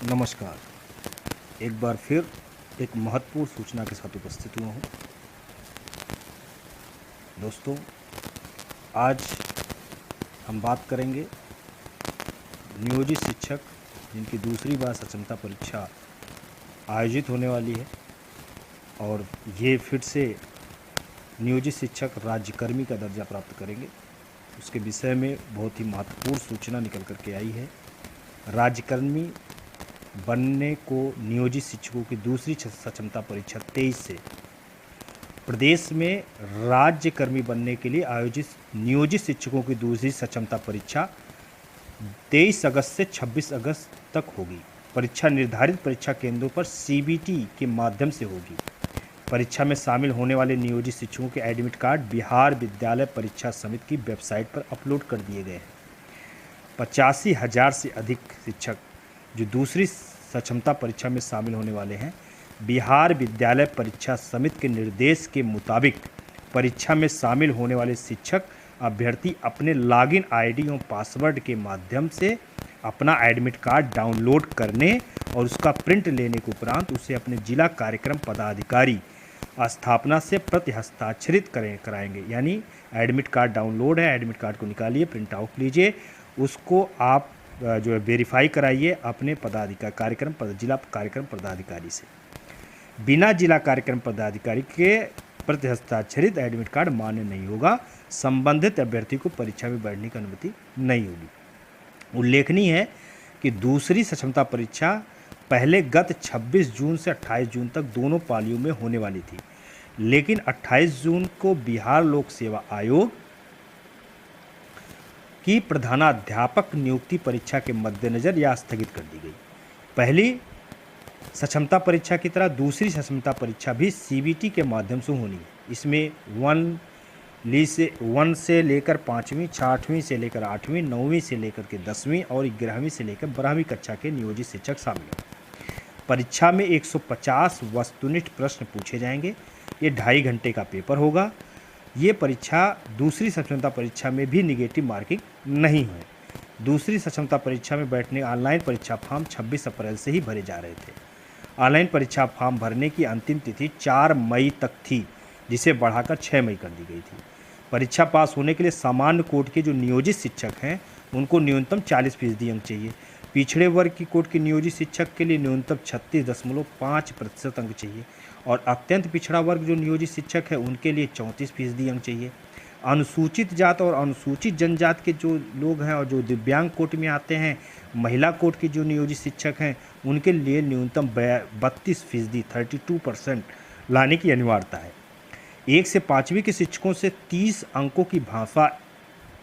नमस्कार। एक बार फिर एक महत्वपूर्ण सूचना के साथ उपस्थित हुआ हूँ। दोस्तों, आज हम बात करेंगे नियोजित शिक्षक जिनकी दूसरी बार सक्षमता परीक्षा आयोजित होने वाली है और ये फिर से नियोजित शिक्षक राज्यकर्मी का दर्जा प्राप्त करेंगे। उसके विषय में बहुत ही महत्वपूर्ण सूचना निकल कर के आई है। राज्यकर्मी बनने को नियोजित शिक्षकों की दूसरी सक्षमता परीक्षा 23 से प्रदेश में राज्यकर्मी बनने के लिए आयोजित नियोजित शिक्षकों की दूसरी सक्षमता परीक्षा 23 अगस्त से 26 अगस्त तक होगी। परीक्षा निर्धारित परीक्षा केंद्रों पर सीबीटी के माध्यम से होगी। परीक्षा में शामिल होने वाले नियोजित शिक्षकों के एडमिट कार्ड बिहार विद्यालय परीक्षा समिति की वेबसाइट पर अपलोड कर दिए गए हैं। 85,000 से अधिक शिक्षक जो दूसरी सक्षमता परीक्षा में शामिल होने वाले हैं, बिहार विद्यालय परीक्षा समिति के निर्देश के मुताबिक परीक्षा में शामिल होने वाले शिक्षक अभ्यर्थी अपने लॉगिन आईडी और पासवर्ड के माध्यम से अपना एडमिट कार्ड डाउनलोड करने और उसका प्रिंट लेने के उपरांत उसे अपने जिला कार्यक्रम पदाधिकारी स्थापना से प्रति हस्ताक्षरित कराएंगे। यानी एडमिट कार्ड डाउनलोड है, एडमिट कार्ड को निकालिए, प्रिंट आउट लीजिए, उसको आप जो है वेरीफाई कराइए अपने जिला कार्यक्रम पदाधिकारी से। बिना जिला कार्यक्रम पदाधिकारी के प्रति हस्ताक्षरित एडमिट कार्ड मान्य नहीं होगा। संबंधित अभ्यर्थी को परीक्षा में बैठने की अनुमति नहीं होगी। उल्लेखनीय है कि दूसरी सक्षमता परीक्षा पहले गत 26 जून से 28 जून तक दोनों पालियों में होने वाली थी, लेकिन 28 जून को बिहार लोक सेवा आयोग की प्रधानाध्यापक नियुक्ति परीक्षा के मद्देनजर यह स्थगित कर दी गई। पहली सक्षमता परीक्षा की तरह दूसरी सक्षमता परीक्षा भी सीबीटी के माध्यम से होनी है। इसमें 1 से लेकर 5वीं, 6वीं से लेकर 8वीं, 9वीं से लेकर के 10वीं और 11वीं से लेकर 12वीं कक्षा के नियोजित शिक्षक शामिल हैं। परीक्षा में 150 वस्तुनिष्ठ प्रश्न पूछे जाएंगे। ये 2.5 घंटे का पेपर होगा। ये परीक्षा दूसरी सक्षमता परीक्षा में भी निगेटिव मार्किंग नहीं है। दूसरी सक्षमता परीक्षा में बैठने ऑनलाइन परीक्षा फॉर्म 26 अप्रैल से ही भरे जा रहे थे। ऑनलाइन परीक्षा फॉर्म भरने की अंतिम तिथि 4 मई तक थी, जिसे बढ़ाकर 6 मई कर दी गई थी। परीक्षा पास होने के लिए सामान्य कोटि के जो नियोजित शिक्षक हैं उनको न्यूनतम 40% अंक चाहिए। पिछड़े वर्ग की कोटि के नियोजित शिक्षक के लिए न्यूनतम 36.5% अंक चाहिए और अत्यंत पिछड़ा वर्ग जो नियोजित शिक्षक है उनके लिए 34% अंक चाहिए। अनुसूचित जात और अनुसूचित जनजात के जो लोग हैं और जो दिव्यांग कोटि में आते हैं, महिला कोटि के जो नियोजित शिक्षक हैं उनके लिए न्यूनतम 32% 32% लाने की अनिवार्यता है। 1 से 5वीं के शिक्षकों से 30 अंकों की भाषा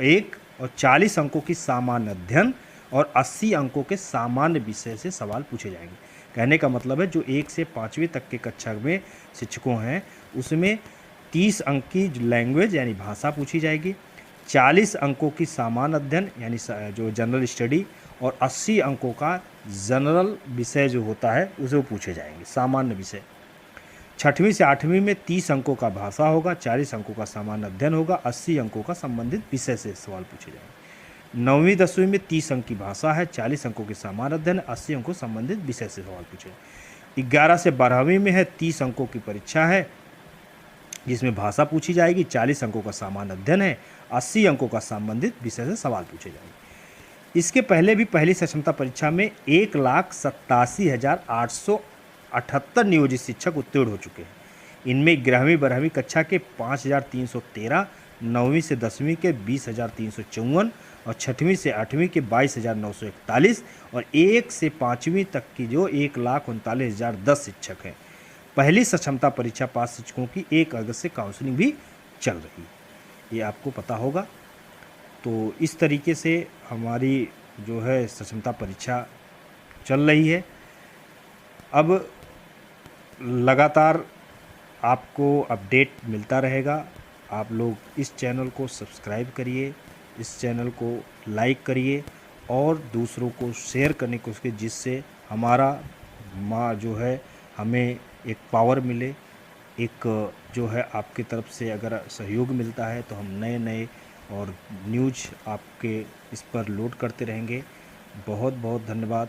1 और 40 अंकों की सामान्य अध्ययन और 80 अंकों के सामान्य विषय से सवाल पूछे जाएंगे। कहने का मतलब है जो 1 से 5वीं तक के कक्षा में शिक्षकों हैं उसमें 30 अंक की लैंग्वेज यानी भाषा पूछी जाएगी, 40 अंकों की सामान्य अध्ययन यानी जो जनरल स्टडी और 80 अंकों का जनरल विषय जो होता है उसे वो पूछे जाएंगे, सामान्य विषय। 6वीं से 8वीं में 30 अंकों का भाषा होगा, 40 अंकों का सामान्य अध्ययन होगा, 80 अंकों का संबंधित विषय से सवाल पूछे जाएंगे। 9वीं 10वीं में 30 अंक की भाषा है, 40 अंकों के सामान्य अध्ययन, 80 अंकों संबंधित विषय से सवाल पूछे। 11 से 12वीं में है 30 अंकों की परीक्षा है जिसमें भाषा पूछी जाएगी, 40 अंकों का सामान्य अध्ययन है, 80 अंकों का संबंधित विषय से सवाल पूछे जाएंगे। इसके पहले भी पहली सक्षमता परीक्षा में 1,87,878 नियोजित शिक्षक उत्तीर्ण हो चुके हैं। इनमें 11वीं 12वीं कक्षा के 5,313, 9वीं से 10वीं के 20,354 और 6वीं से 8वीं के 22,941 और 1 से 5वीं तक की जो 1,39,010 शिक्षक हैं। पहली सक्षमता परीक्षा पास शिक्षकों की 1 अगस्त से काउंसलिंग भी चल रही है, ये आपको पता होगा। तो इस तरीके से हमारी जो है सक्षमता परीक्षा चल रही है। अब लगातार आपको अपडेट मिलता रहेगा। आप लोग इस चैनल को सब्सक्राइब करिए, इस चैनल को लाइक करिए और दूसरों को शेयर करने की कोशिश कीजिए, जिससे हमारा जो है हमें एक पावर मिले, एक जो है आपकी तरफ से अगर सहयोग मिलता है तो हम नए नए और न्यूज़ आपके इस पर लोड करते रहेंगे। बहुत बहुत धन्यवाद।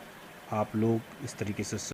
आप लोग इस तरीके से